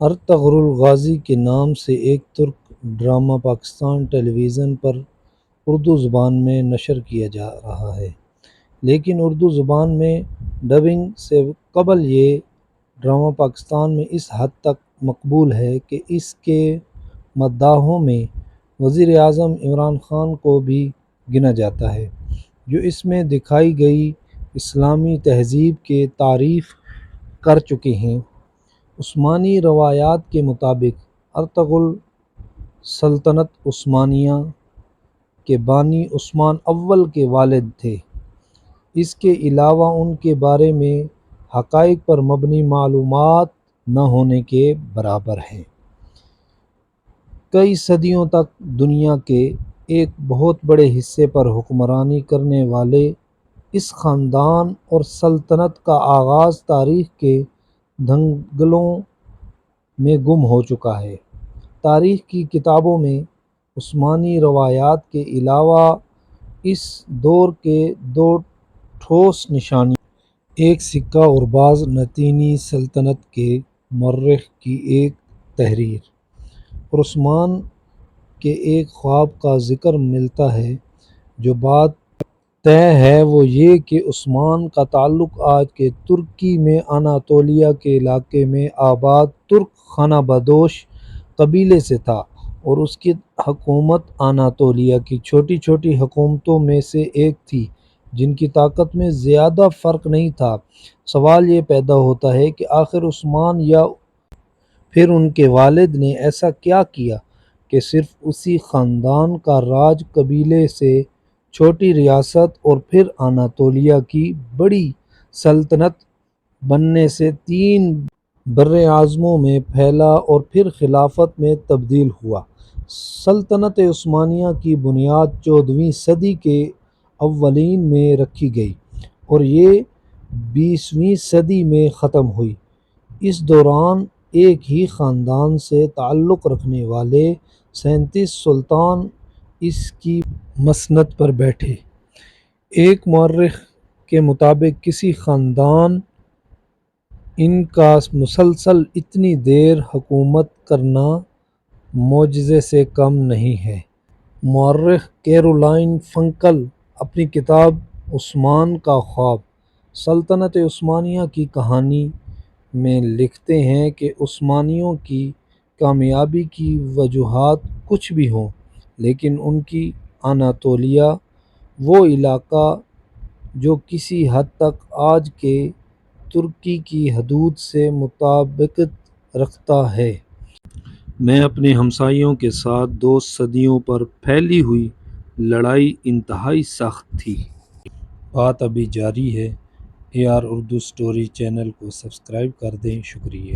Ertugrul Ghazi کے نام سے ایک ترک ڈرامہ پاکستان ٹیلی ویژن پر اردو زبان میں نشر کیا جا رہا ہے، لیکن اردو زبان میں ڈبنگ سے قبل یہ ڈرامہ پاکستان میں اس حد تک مقبول ہے کہ اس کے مداحوں میں وزیر اعظم عمران خان کو بھی گنا جاتا ہے، جو اس میں دکھائی گئی اسلامی تہذیب کی تعریف کر چکے ہیں۔ عثمانی روایات کے مطابق ارطغرل سلطنت عثمانیہ کے بانی عثمان اول کے والد تھے۔ اس کے علاوہ ان کے بارے میں حقائق پر مبنی معلومات نہ ہونے کے برابر ہے۔ کئی صدیوں تک دنیا کے ایک بہت بڑے حصے پر حکمرانی کرنے والے اس خاندان اور سلطنت کا آغاز تاریخ کے دھنگلوں میں گم ہو چکا ہے۔ تاریخ کی کتابوں میں عثمانی روایات کے علاوہ اس دور کے دو ٹھوس نشانیاں، ایک سکہ اور بعض لاطینی سلطنت کے مورخ کی ایک تحریر، اور عثمان کے ایک خواب کا ذکر ملتا ہے۔ جو بات طے ہے وہ یہ کہ عثمان کا تعلق آج کے ترکی میں اناطولیہ کے علاقے میں آباد ترک خانہ بدوش قبیلے سے تھا، اور اس کی حکومت اناطولیہ کی چھوٹی چھوٹی حکومتوں میں سے ایک تھی جن کی طاقت میں زیادہ فرق نہیں تھا۔ سوال یہ پیدا ہوتا ہے کہ آخر عثمان یا پھر ان کے والد نے ایسا کیا کیا کہ صرف اسی خاندان کا راج قبیلے سے چھوٹی ریاست اور پھر اناطولیہ کی بڑی سلطنت بننے سے 3 براعظموں میں پھیلا اور پھر خلافت میں تبدیل ہوا۔ سلطنت عثمانیہ کی بنیاد 14ویں صدی کے اوائل میں رکھی گئی اور یہ 20ویں صدی میں ختم ہوئی۔ اس دوران ایک ہی خاندان سے تعلق رکھنے والے 37 سلطان اس کی مسند پر بیٹھے۔ ایک مورخ کے مطابق کسی خاندان ان کا مسلسل اتنی دیر حکومت کرنا معجزے سے کم نہیں ہے۔ مورخ کیرولائن فنکل اپنی کتاب عثمان کا خواب، سلطنت عثمانیہ کی کہانی میں لکھتے ہیں کہ عثمانیوں کی کامیابی کی وجوہات کچھ بھی ہوں، لیکن ان کی اناطولیہ، وہ علاقہ جو کسی حد تک آج کے ترکی کی حدود سے مطابقت رکھتا ہے، میں اپنے ہمسایوں کے ساتھ 2 صدیوں پر پھیلی ہوئی لڑائی انتہائی سخت تھی۔ بات ابھی جاری ہے۔ AR اردو اسٹوری چینل کو سبسکرائب کر دیں۔ شکریہ۔